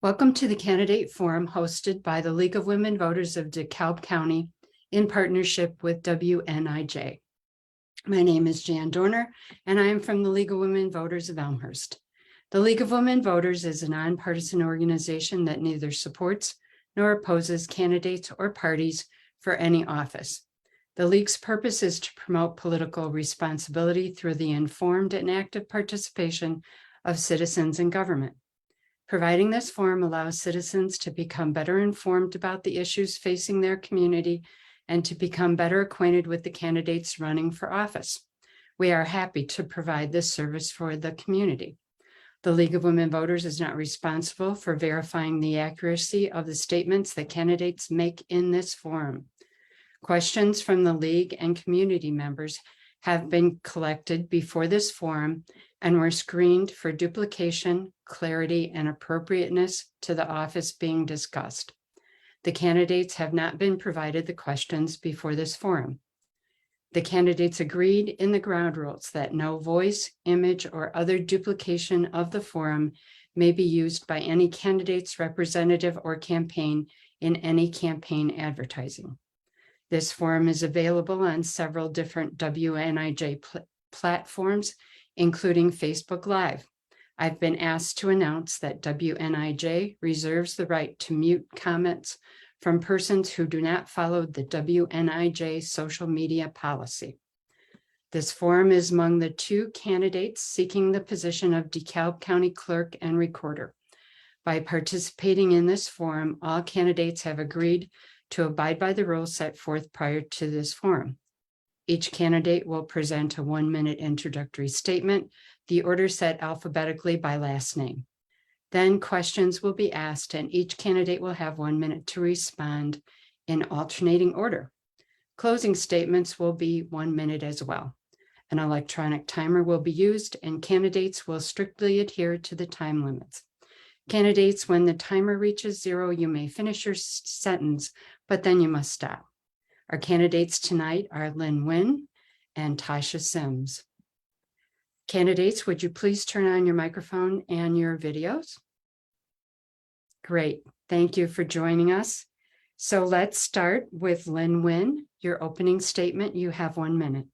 Welcome to the Candidate Forum hosted by the League of Women Voters of DeKalb County in partnership with WNIJ. My name is Jan Dorner, and I am from the League of Women Voters of Elmhurst. The League of Women Voters is a nonpartisan organization that neither supports nor opposes candidates or parties for any office. The League's purpose is to promote political responsibility through the informed and active participation of citizens in government. Providing this forum allows citizens to become better informed about the issues facing their community and to become better acquainted with the candidates running for office. We are happy to provide this service for the community. The League of Women Voters is not responsible for verifying the accuracy of the statements that candidates make in this forum. Questions from the League and community members have been collected before this forum and were screened for duplication, clarity, and appropriateness to the office being discussed. The candidates have not been provided the questions before this forum. The candidates agreed in the ground rules that no voice, image, or other duplication of the forum may be used by any candidate's representative or campaign in any campaign advertising. This forum is available on several different WNIJ platforms, including Facebook Live. I've been asked to announce that WNIJ reserves the right to mute comments from persons who do not follow the WNIJ social media policy. This forum is among the two candidates seeking the position of DeKalb County Clerk and Recorder. By participating in this forum, all candidates have agreed to abide by the rules set forth prior to this forum. Each candidate will present a 1-minute introductory statement, the order set alphabetically by last name. Then questions will be asked and each candidate will have 1 minute to respond in alternating order. Closing statements will be 1 minute as well. An electronic timer will be used and candidates will strictly adhere to the time limits. Candidates, when the timer reaches 0, you may finish your sentence, but then you must stop. Our candidates tonight are Nguyen and Tasha Sims. Candidates, would you please turn on your microphone and your videos? Great, thank you for joining us. So let's start with Nguyen. Your opening statement, you have 1 minute.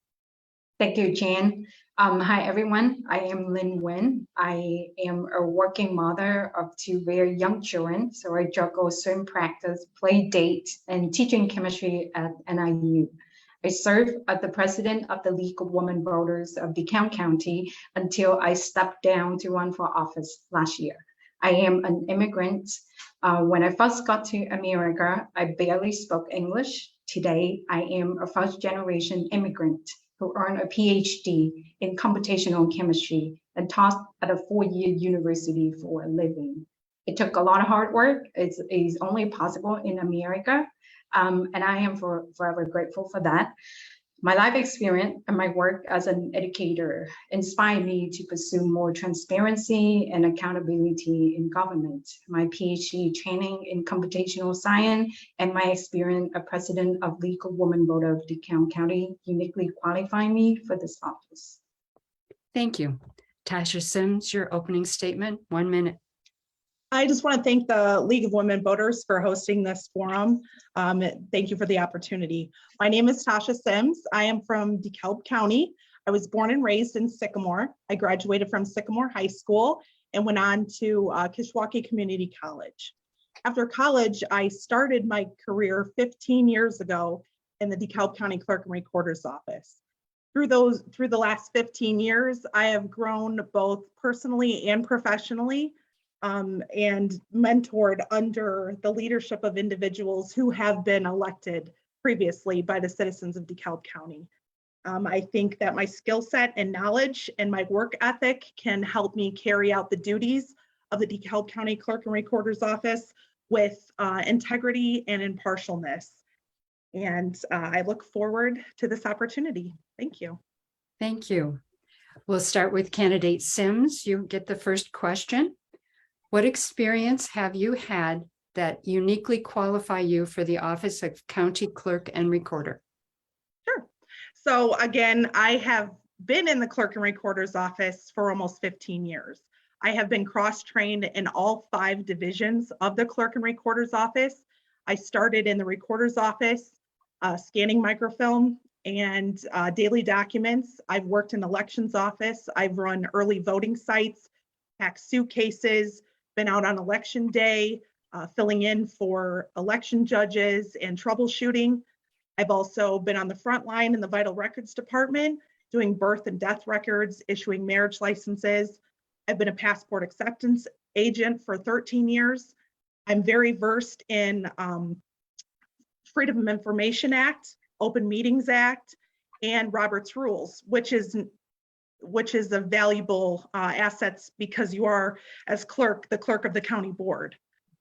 Thank you, Jan. Hi, everyone. I am Nguyen. I am a working mother of 2 very young children, so I juggle swim practice, play date, and teaching chemistry at NIU. I serve as the president of the League of Women Voters of DeKalb County until I stepped down to run for office last year. I am an immigrant. When I first got to America, I barely spoke English. Today, I am a first-generation immigrant who earned a PhD in computational chemistry and taught at a 4-year university for a living. It took a lot of hard work. It's only possible in America, and I am forever grateful for that. My life experience and my work as an educator inspired me to pursue more transparency and accountability in government. My PhD training in computational science and my experience as president of League of Women Voters of DeKalb County uniquely qualify me for this office. Thank you. Tasha Sims, your opening statement, 1 minute. I just want to thank the League of Women Voters for hosting this forum. Thank you for the opportunity. My name is Tasha Sims. I am from DeKalb County. I was born and raised in Sycamore. I graduated from Sycamore High School and went on to Kishwaukee Community College. After college, I started my career 15 years ago in the DeKalb County Clerk and Recorder's office. Through the last 15 years, I have grown both personally and professionally, and mentored under the leadership of individuals who have been elected previously by the citizens of DeKalb County. I think that my skill set and knowledge and my work ethic can help me carry out the duties of the DeKalb County Clerk and Recorder's office with integrity and impartialness. And I look forward to this opportunity. Thank you. Thank you. We'll start with candidate Sims. You get the first question. What experience have you had that uniquely qualify you for the office of County Clerk and Recorder? Sure. So again, I have been in the Clerk and Recorder's office for almost 15 years. I have been cross-trained in all 5 divisions of the clerk and recorder's office. I started in the recorder's office, scanning microfilm and daily documents. I've worked in elections office. I've run early voting sites, packed suitcases, been out on election day, filling in for election judges and troubleshooting. I've also been on the front line in the vital records department, doing birth and death records, issuing marriage licenses. I've been a passport acceptance agent for 13 years. I'm very versed in Freedom of Information Act, Open Meetings Act, and Robert's Rules, which is a valuable assets because you are, as clerk, the clerk of the county board.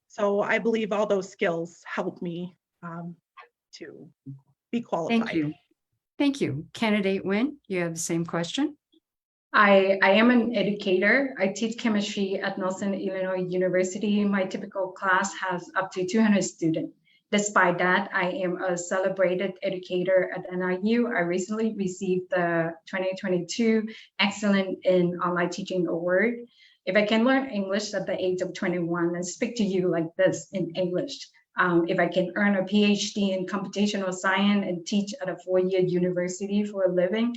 So I believe all those skills help me to be qualified. Thank you. Thank you. Candidate Nguyen, you have the same question. I am an educator. I teach chemistry at Northern Illinois University. My typical class has up to 200 students. Despite that, I am a celebrated educator at NIU. I recently received the 2022 Excellent in Online Teaching Award. If I can learn English at the age of 21 and speak to you like this in English, if I can earn a PhD in computational science and teach at a 4-year university for a living,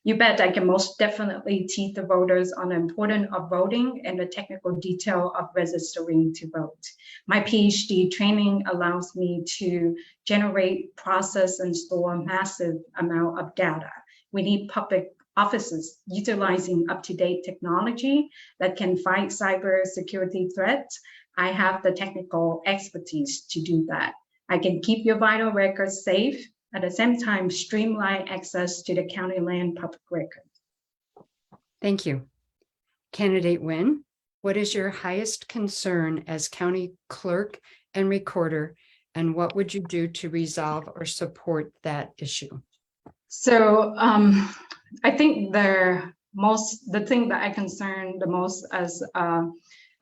you bet I can most definitely teach the voters on the importance of voting and the technical detail of registering to vote. My PhD training allows me to generate, process, and store a massive amount of data. We need public offices utilizing up-to-date technology that can fight cyber security threats. I have the technical expertise to do that. I can keep your vital records safe, at the same time streamline access to the county land public record. Thank you. Candidate Nguyen, what is your highest concern as county clerk and recorder, and what would you do to resolve or support that issue? So I think the thing that I concern the most as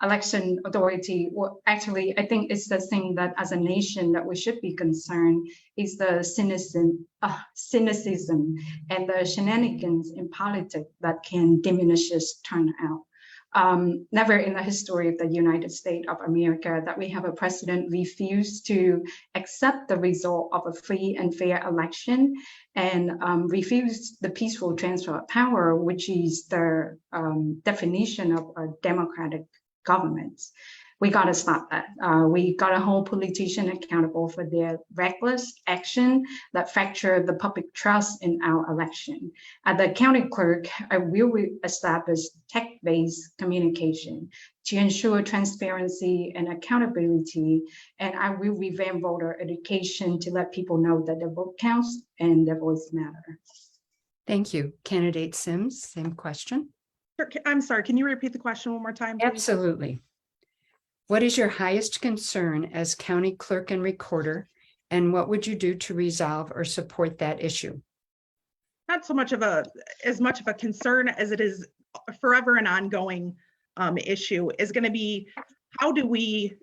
election authority, well, actually, I think it's the thing that as a nation that we should be concerned is the cynicism and the shenanigans in politics that can diminish this turnout. Never in the history of the United States of America that we have a president refuse to accept the result of a free and fair election and refuse the peaceful transfer of power, which is the definition of a democratic governments. We got to stop that. We got to hold politicians accountable for their reckless action that fracture the public trust in our election. At the county clerk, I will establish tech-based communication to ensure transparency and accountability, and I will revamp voter education to let people know that their vote counts and their voice matter. Thank you. Candidate Sims, same question. I'm sorry, can you repeat the question one more time, please? Absolutely. What is your highest concern as county clerk and recorder, and what would you do to resolve or support that issue? Not so much of as much of a concern as it is forever an ongoing issue is going to be, how do we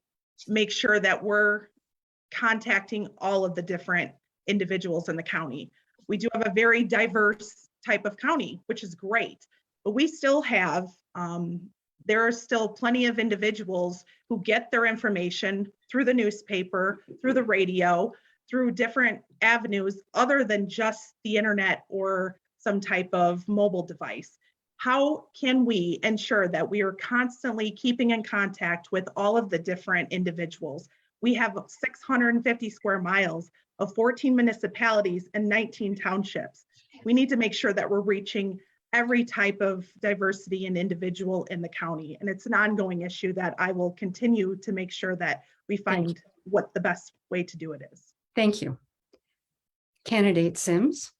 make sure that we're contacting all of the different individuals in the county? We do have a very diverse type of county, which is great. But we still have, there are still plenty of individuals who get their information through the newspaper, through the radio, through different avenues other than just the internet or some type of mobile device. How can we ensure that we are constantly keeping in contact with all of the different individuals? We have 650 square miles of 14 municipalities and 19 townships. We need to make sure that we're reaching every type of diversity and individual in the county. And it's an ongoing issue that I will continue to make sure that we find what the best way to do it is. Thank you. Candidate Sims,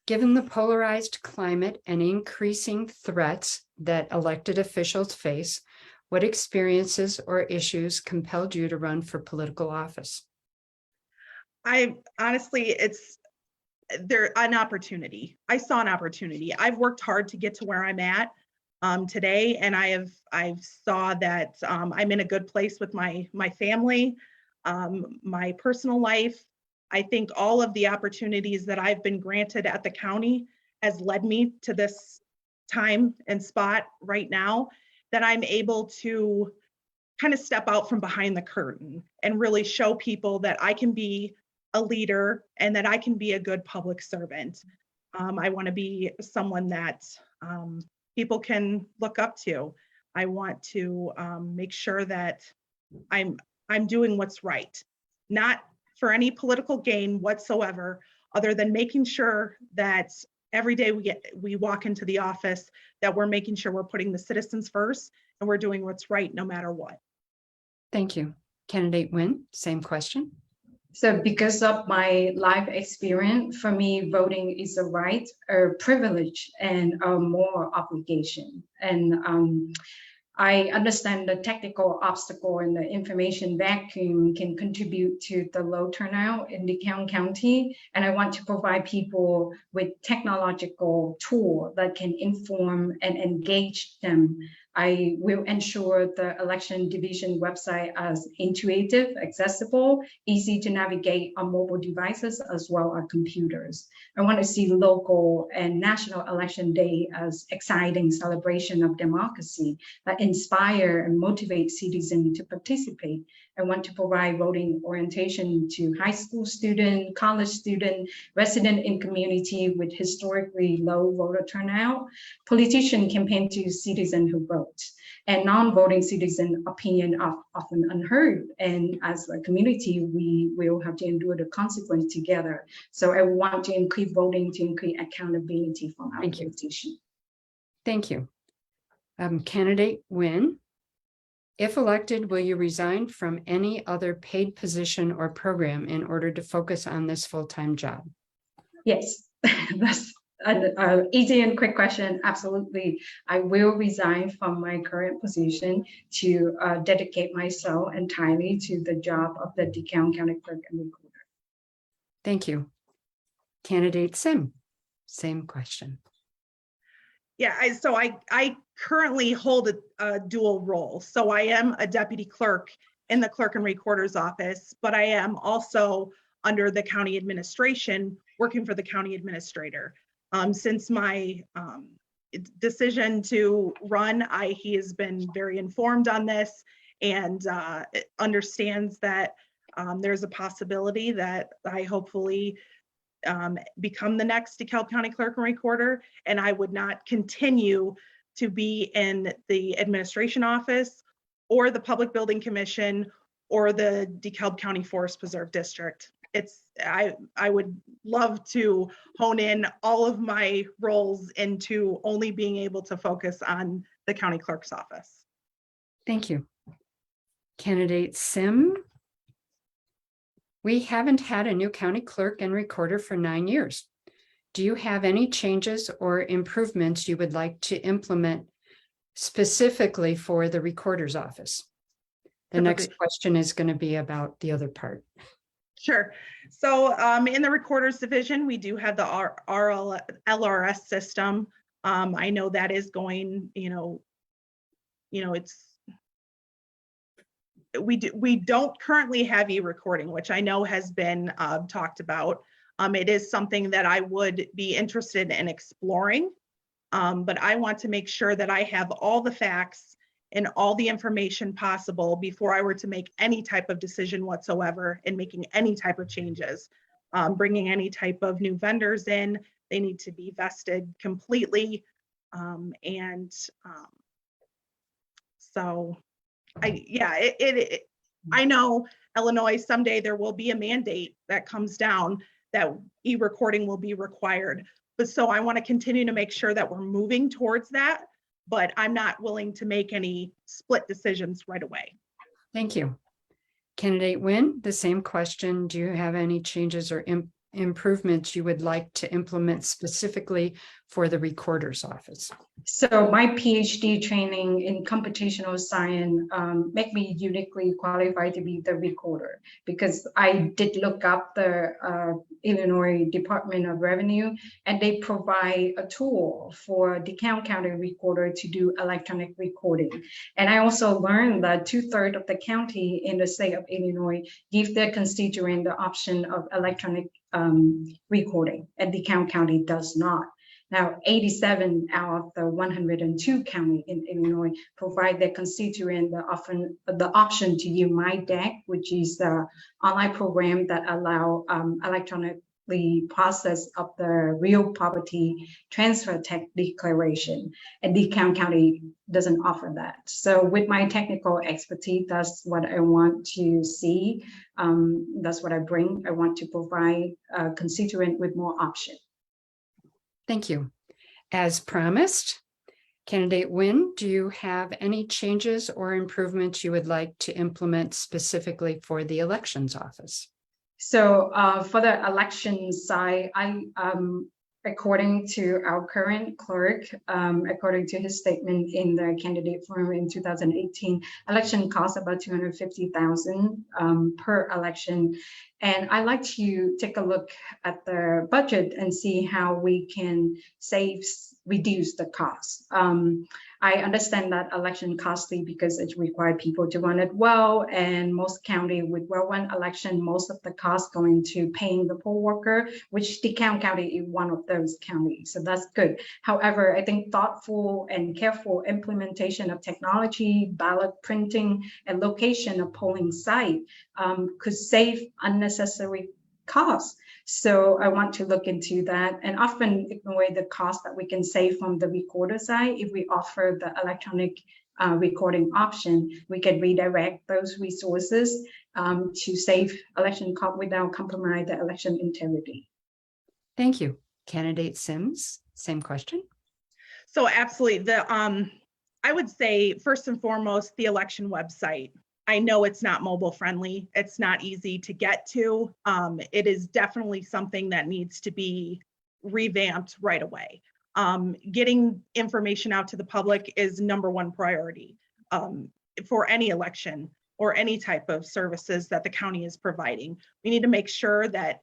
given the polarized climate and increasing threats that elected officials face, what experiences or issues compelled you to run for political office? I honestly, an opportunity. I saw an opportunity. I've worked hard to get to where I'm at today, and I've saw that I'm in a good place with my family, my personal life. I think all of the opportunities that I've been granted at the county has led me to this time and spot right now. that I'm able to kind of step out from behind the curtain and really show people that I can be a leader and that I can be a good public servant. I want to be someone that people can look up to. I want to make sure that I'm doing what's right, not for any political gain whatsoever, other than making sure that every day we walk into the office, that we're making sure we're putting the citizens first and we're doing what's right no matter what. Thank you. Candidate Nguyen, same question. So because of my life experience, for me, voting is a right, a privilege, and a moral obligation. And I understand the technical obstacle and the information vacuum can contribute to the low turnout in DeKalb County. And I want to provide people with technological tool that can inform and engage them. I will ensure the election division website as intuitive, accessible, easy to navigate on mobile devices as well as computers. I want to see local and national election day as exciting celebration of democracy that inspire and motivate citizens to participate. I want to provide voting orientation to high school student, college student, resident in community with historically low voter turnout, politician campaign to citizens who vote, and non-voting citizen opinion are often unheard. And as a community, we will have to endure the consequence together. So I want to increase voting to increase accountability from our politicians. Thank you. Candidate Nguyen, if elected, will you resign from any other paid position or program in order to focus on this full-time job? Yes, that's an easy and quick question. Absolutely. I will resign from my current position to dedicate myself entirely to the job of the DeKalb County Clerk and Recorder. Thank you. Candidate Sim, same question. Yeah, I currently hold a dual role. So I am a deputy clerk in the clerk and recorder's office, but I am also under the county administration working for the county administrator. Since my decision to run, he has been very informed on this and understands that there's a possibility that I hopefully become the next DeKalb County Clerk and Recorder, and I would not continue to be in the administration office or the Public Building Commission or the DeKalb County Forest Preserve District. I would love to hone in all of my roles into only being able to focus on the county clerk's office. Thank you. Candidate Sim, we haven't had a new county clerk and recorder for 9 years. Do you have any changes or improvements you would like to implement specifically for the recorder's office? The next question is going to be about the other part. Sure. So in the recorder's division, we do have the LRS system. I know that is going, we don't currently have e-recording, which I know has been talked about. It is something that I would be interested in exploring, but I want to make sure that I have all the facts and all the information possible before I were to make any type of decision whatsoever in making any type of changes. Bringing any type of new vendors in, they need to be vested completely. So I know Illinois, someday there will be a mandate that comes down that e-recording will be required. But so I want to continue to make sure that we're moving towards that, but I'm not willing to make any split decisions right away. Thank you. Candidate Nguyen, the same question. Do you have any changes or improvements you would like to implement specifically for the recorder's office? So my PhD training in computational science make me uniquely qualified to be the recorder, because I did look up the Illinois Department of Revenue, and they provide a tool for the DeKalb County recorder to do electronic recording. And I also learned that 2/3 of the county in the state of Illinois give their constituent the option of electronic recording, and DeKalb County does not. Now, 87 out of the 102 county in Illinois provide their constituent the option to use My Deck, which is the online program that allow electronically process of the real property transfer tax declaration, and DeKalb County doesn't offer that. So with my technical expertise, that's what I want to see. That's what I bring. I want to provide a constituent with more option. Thank you. As promised, candidate Nguyen, do you have any changes or improvements you would like to implement specifically for the elections office? So for the election side, according to our current clerk, according to his statement in the candidate forum in 2018, election costs about $250,000 per election. And I like to take a look at the budget and see how we can reduce the cost. I understand that election costly because it requires people to run it well, and most county with well-run election, most of the costs going to paying the poll worker, which DeKalb County is one of those counties, so that's good. However, I think thoughtful and careful implementation of technology, ballot printing, and location of polling site could save unnecessary costs. So I want to look into that, and often ignore the cost that we can save from the recorder side. If we offer the electronic recording option, we can redirect those resources to save election cost without compromise the election integrity. Thank you. Candidate Sims, same question. So absolutely, I would say first and foremost, the election website. I know it's not mobile friendly. It's not easy to get to. It is definitely something that needs to be revamped right away. Getting information out to the public is #1 priority for any election or any type of services that the county is providing. We need to make sure that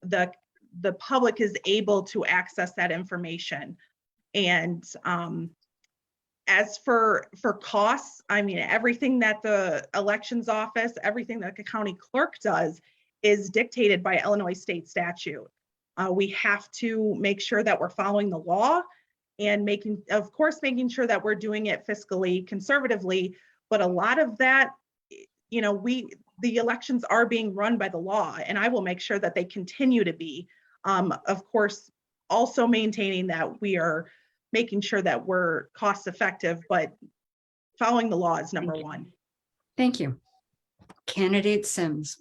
the public is able to access that information. And as for costs, I mean, everything that the elections office, everything that the county clerk does is dictated by Illinois state statute. We have to make sure that we're following the law and making sure that we're doing it fiscally conservatively. But a lot of that, the elections are being run by the law, and I will make sure that they continue to be. Of course, also maintaining that we are making sure that we're cost effective, but following the law is #1. Thank you. Candidate Sims,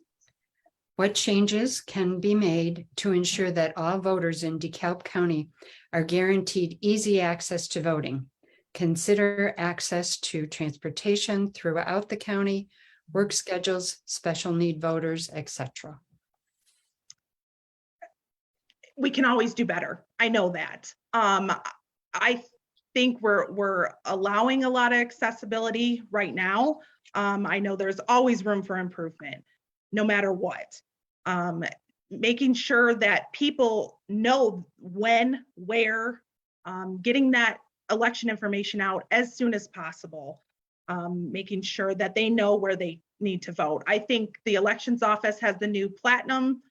what changes can be made to ensure that all voters in DeKalb County are guaranteed easy access to voting? Consider access to transportation throughout the county, work schedules, special need voters, etc. We can always do better. I know that. I think we're allowing a lot of accessibility right now. I know there's always room for improvement, no matter what. Making sure that people know when, where, getting that election information out as soon as possible, making sure that they know where they need to vote. I think the elections office has the new Platinum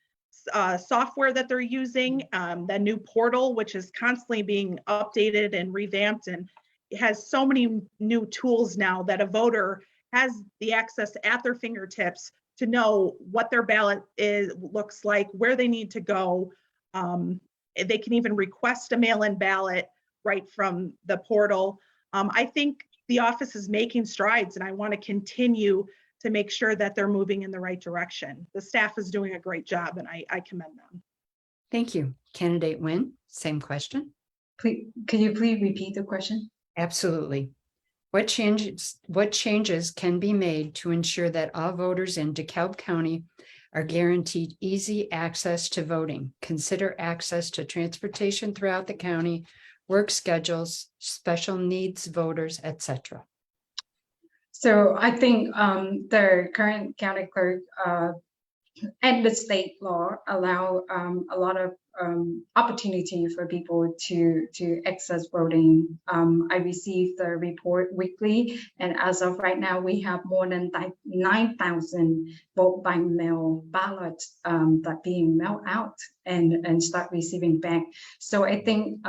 software that they're using, the new portal, which is constantly being updated and revamped, and it has so many new tools now that a voter has the access at their fingertips to know what their ballot looks like, where they need to go. They can even request a mail-in ballot right from the portal. I think the office is making strides, and I want to continue to make sure that they're moving in the right direction. The staff is doing a great job, and I commend them. Thank you. Candidate Nguyen, same question. Please, can you please repeat the question? Absolutely. What changes can be made to ensure that all voters in DeKalb County are guaranteed easy access to voting? Consider access to transportation throughout the county, work schedules, special needs voters, etc. So I think the current county clerk and the state law allow a lot of opportunity for people to access voting. I receive the report weekly, and as of right now, we have more than 9,000 vote by mail ballots that being mailed out and start receiving back. So I think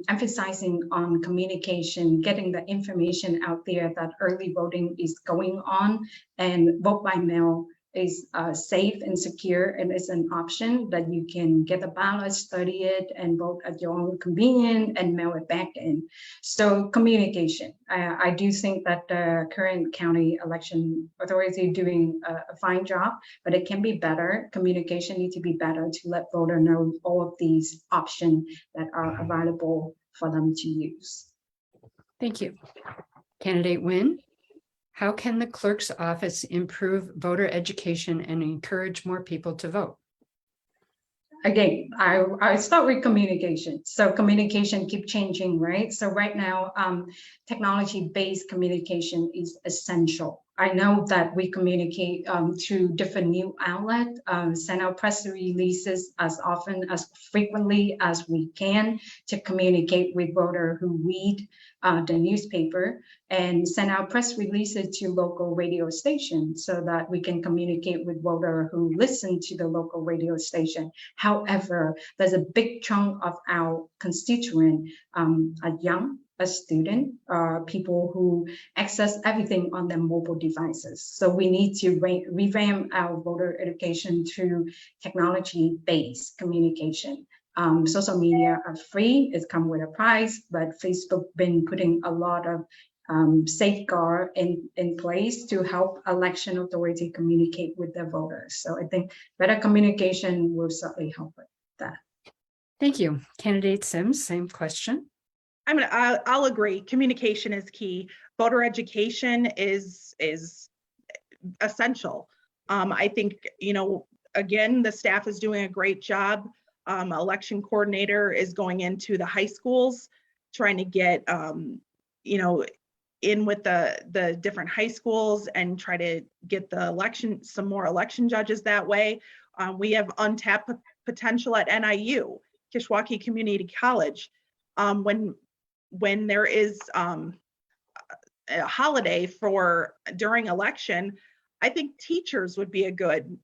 emphasizing on communication, getting the information out there that early voting is going on and vote by mail is safe and secure, and it's an option that you can get the ballot, study it, and vote at your own convenience and mail it back in. So communication. I do think that the current county election authority doing a fine job, but it can be better. Communication needs to be better to let voter know all of these options that are available for them to use. Thank you. Candidate Nguyen, how can the clerk's office improve voter education and encourage more people to vote? Again, I start with communication. So communication keep changing, right? So right now, technology-based communication is essential. I know that we communicate through different new outlets, send out press releases as often, as frequently as we can to communicate with voters who read the newspaper, and send out press releases to local radio stations so that we can communicate with voters who listen to the local radio station. However, there's a big chunk of our constituent are young, a student, people who access everything on their mobile devices. So we need to revamp our voter education through technology-based communication. Social media are free, it's come with a price, but Facebook been putting a lot of safeguard in place to help election authority communicate with their voters. So I think better communication will certainly help with that. Thank you. Candidate Sims, same question. I'll agree. Communication is key. Voter education is essential. I think, again, the staff is doing a great job. Election coordinator is going into the high schools, trying to get, in with the different high schools and try to get some more election judges that way. We have untapped potential at NIU, Kishwaukee Community College. When there is a holiday during election, I think teachers would be a good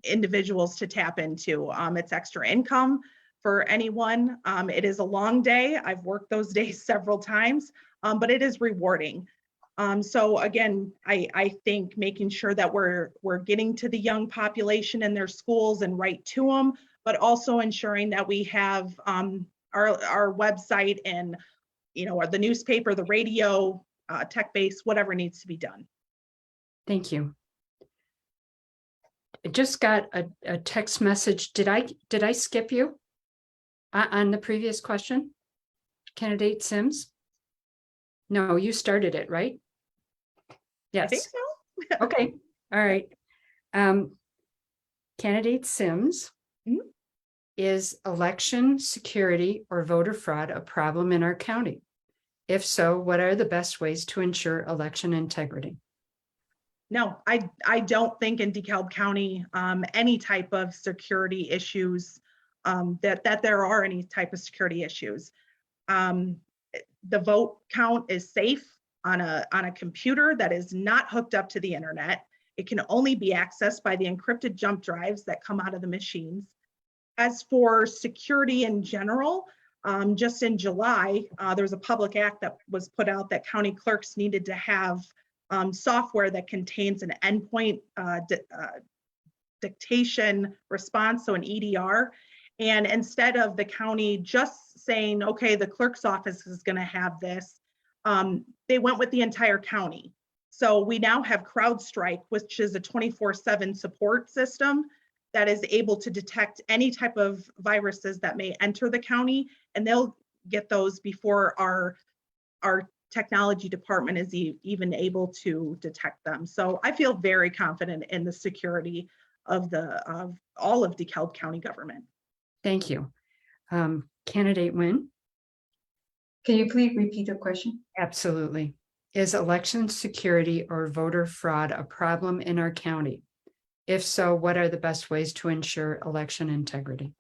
individuals to tap into. It's extra income for anyone. It is a long day. I've worked those days several times, but it is rewarding. So again, I think making sure that we're getting to the young population in their schools and right to them, but also ensuring that we have our website and or the newspaper, the radio, tech-based, whatever needs to be done. Thank you. I just got a text message. Did I skip you on the previous question? Candidate Sims? No, you started it, right? Yes. I think so. Okay. All right. Candidate Sims, is election security or voter fraud a problem in our county? If so, what are the best ways to ensure election integrity? No, I don't think in DeKalb County any type of security issues, that there are any type of security issues. The vote count is safe on a computer that is not hooked up to the internet. It can only be accessed by the encrypted jump drives that come out of the machines. As for security in general, just in July, there was a public act that was put out that county clerks needed to have software that contains an endpoint dictation response, so an EDR. And instead of the county just saying, okay, the clerk's office is going to have this, they went with the entire county. So we now have CrowdStrike, which is a 24/7 support system that is able to detect any type of viruses that may enter the county, and they'll get those before our technology department is even able to detect them. So I feel very confident in the security of all of DeKalb County government. Thank you. Candidate Nguyen? Can you please repeat the question? Absolutely. Is election security or voter fraud a problem in our county? If so, what are the best ways to ensure election integrity?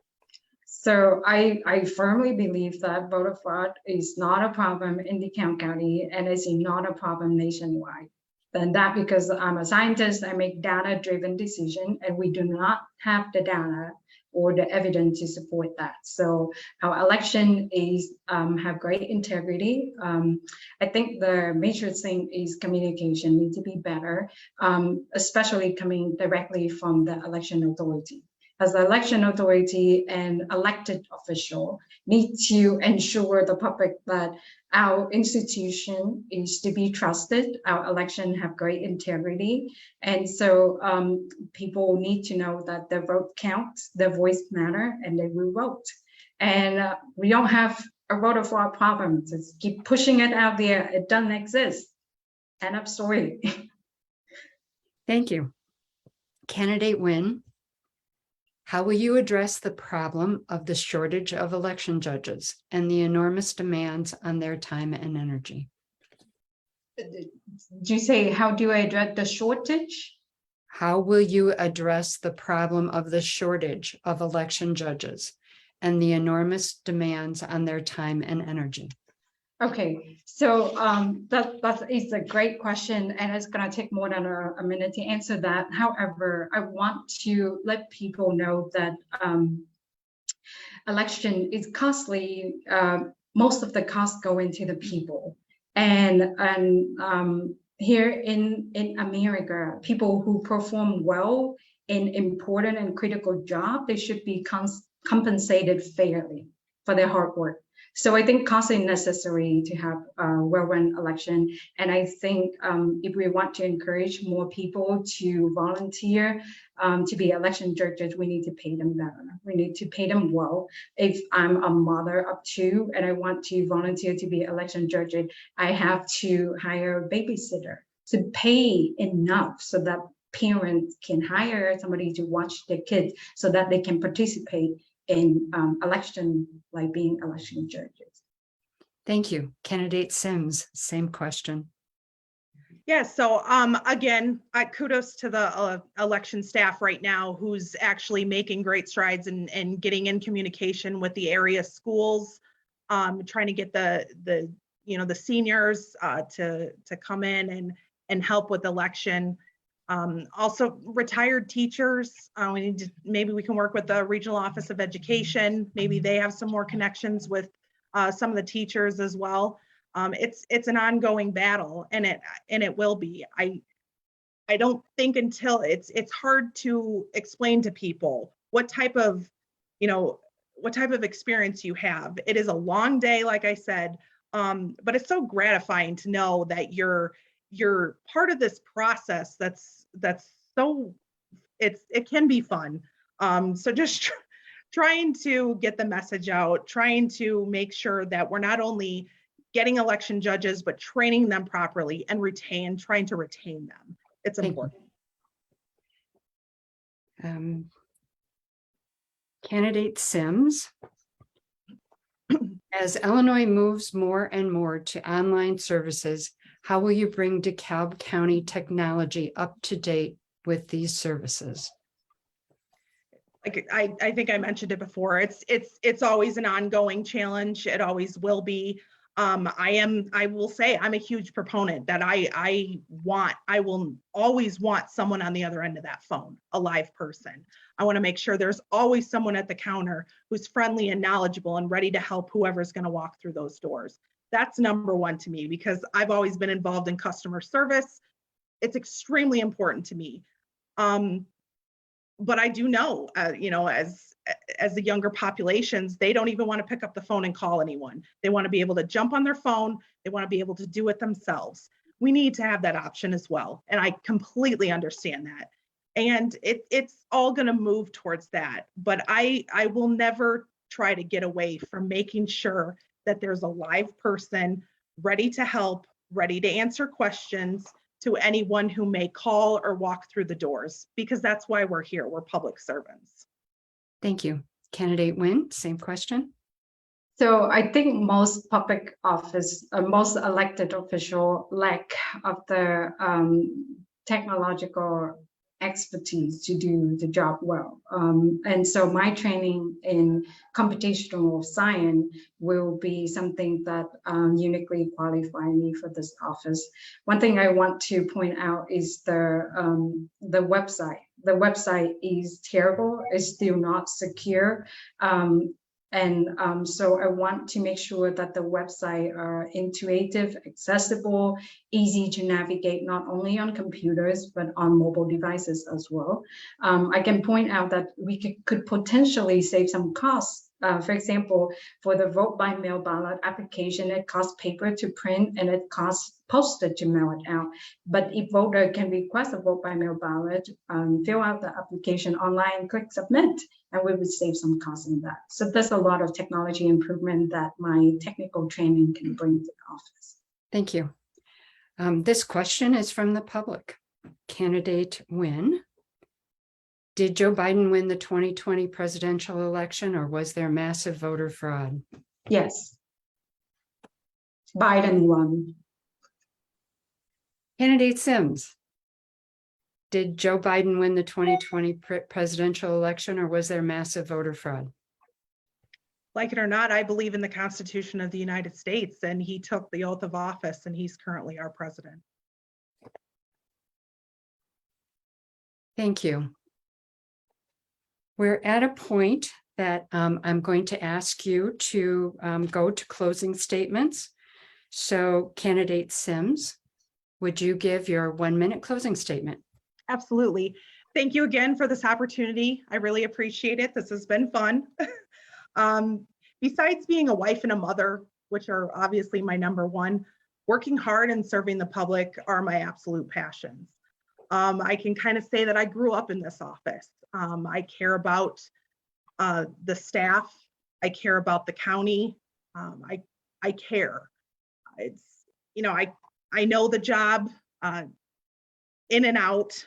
So I firmly believe that voter fraud is not a problem in DeKalb County and is not a problem nationwide. And that because I'm a scientist, I make data-driven decision, and we do not have the data or the evidence to support that. So our election is have great integrity. I think the major thing is communication need to be better, especially coming directly from the election authority. As the election authority and elected official need to ensure the public that our institution is to be trusted, our election have great integrity. And so people need to know that their vote counts, their voice matter, and they will vote. And we don't have a voter fraud problem. Just keep pushing it out there. It doesn't exist. End of story. Thank you. Candidate Nguyen, how will you address the problem of the shortage of election judges and the enormous demands on their time and energy? Do you say, how do I address the shortage? How will you address the problem of the shortage of election judges and the enormous demands on their time and energy? Okay, so that is a great question, and it's going to take more than a minute to answer that. However, I want to let people know that election is costly. Most of the costs go into the people, and here in America, people who perform well in important and critical jobs, they should be compensated fairly for their hard work. So I think cost is necessary to have a well-run election. And I think if we want to encourage more people to volunteer to be election judges, we need to pay them better. We need to pay them well. If I'm a mother of two and I want to volunteer to be election judge, I have to hire a babysitter to pay enough so that parents can hire somebody to watch their kids so that they can participate in election, like being election judges. Thank you. Candidate Sims, same question. Yeah, so again, kudos to the election staff right now who's actually making great strides and getting in communication with the area schools, trying to get the seniors to come in and help with election. Also retired teachers, maybe we can work with the Regional Office of Education. Maybe they have some more connections with some of the teachers as well. It's an ongoing battle, and it will be. I don't think until it's hard to explain to people what type of experience you have. It is a long day, like I said, but it's so gratifying to know that you're part of this process that's so it can be fun. So just trying to get the message out, trying to make sure that we're not only getting election judges, but training them properly and trying to retain them. It's important. Candidate Sims, as Illinois moves more and more to online services, how will you bring DeKalb County technology up to date with these services? Like I think I mentioned it before. It's always an ongoing challenge. It always will be. I will say I'm a huge proponent that I will always want someone on the other end of that phone, a live person. I want to make sure there's always someone at the counter who's friendly and knowledgeable and ready to help whoever's going to walk through those doors. That's number one to me, because I've always been involved in customer service. It's extremely important to me. But I do know, as the younger populations, they don't even want to pick up the phone and call anyone. They want to be able to jump on their phone. They want to be able to do it themselves. We need to have that option as well. And I completely understand that. And it's all going to move towards that. But I will never try to get away from making sure that there's a live person ready to help, ready to answer questions to anyone who may call or walk through the doors, because that's why we're here. We're public servants. Thank you. Candidate Nguyen, same question. So I think most public office, most elected official lack of the technological expertise to do the job well. And so my training in computational science will be something that uniquely qualify me for this office. One thing I want to point out is the website. The website is terrible. It's still not secure. So I want to make sure that the website are intuitive, accessible, easy to navigate, not only on computers, but on mobile devices as well. I can point out that we could potentially save some costs. For example, for the vote by mail ballot application, it costs paper to print and it costs postage to mail it out. But if voter can request a vote by mail ballot, fill out the application online, click submit, and we would save some costs in that. So there's a lot of technology improvement that my technical training can bring to the office. Thank you. This question is from the public. Candidate Nguyen. Did Joe Biden win the 2020 presidential election, or was there massive voter fraud? Yes. Biden won. Candidate Sims. Did Joe Biden win the 2020 presidential election, or was there massive voter fraud? Like it or not, I believe in the Constitution of the United States, and he took the oath of office, and he's currently our president. Thank you. We're at a point that I'm going to ask you to go to closing statements. So candidate Sims, would you give your 1-minute closing statement? Absolutely. Thank you again for this opportunity. I really appreciate it. This has been fun. Besides being a wife and a mother, which are obviously my number one, working hard and serving the public are my absolute passions. I can kind of say that I grew up in this office. I care about the staff. I care about the county. I care. It's, you know, I know the job in and out.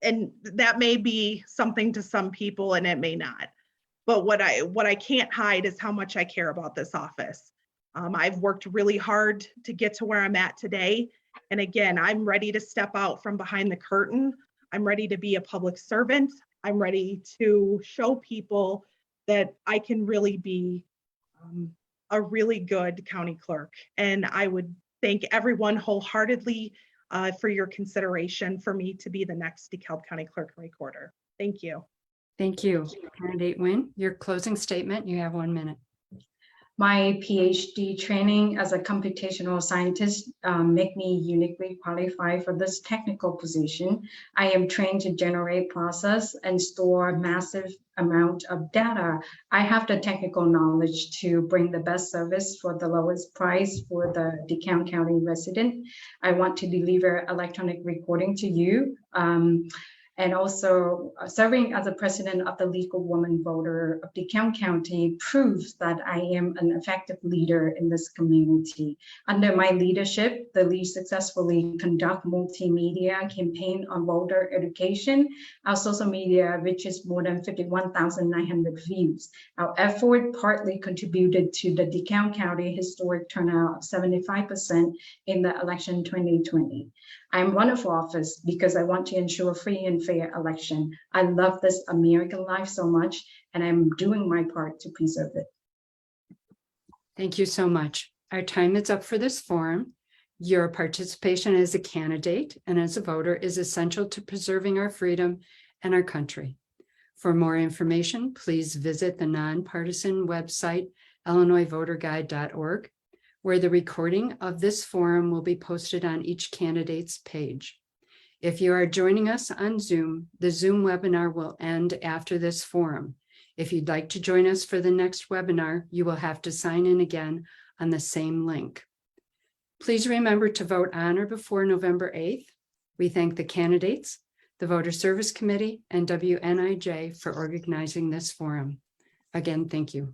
And that may be something to some people and it may not. But what I can't hide is how much I care about this office. I've worked really hard to get to where I'm at today. And again, I'm ready to step out from behind the curtain. I'm ready to be a public servant. I'm ready to show people that I can really be a really good county clerk. And I would thank everyone wholeheartedly for your consideration for me to be the next DeKalb County Clerk and Recorder. Thank you. Thank you. Candidate Nguyen, your closing statement, you have 1 minute. My PhD training as a computational scientist make me uniquely qualified for this technical position. I am trained to generate, process, and store massive amount of data. I have the technical knowledge to bring the best service for the lowest price for the DeKalb County resident. I want to deliver electronic recording to you. And also serving as the president of the League of Women Voters of DeKalb County proves that I am an effective leader in this community. Under my leadership, the League successfully conduct multimedia campaign on voter education. Our social media reaches more than 51,900 views. Our effort partly contributed to the DeKalb County historic turnout of 75% in the election 2020. I'm running for office because I want to ensure free and fair election. I love this American life so much, and I'm doing my part to preserve it. Thank you so much. Our time is up for this forum. Your participation as a candidate and as a voter is essential to preserving our freedom and our country. For more information, please visit the nonpartisan website, illinoisvoterguide.org, where the recording of this forum will be posted on each candidate's page. If you are joining us on Zoom, the Zoom webinar will end after this forum. If you'd like to join us for the next webinar, you will have to sign in again on the same link. Please remember to vote on or before November 8th. We thank the candidates, the Voter Service Committee, and WNIJ for organizing this forum. Again, thank you.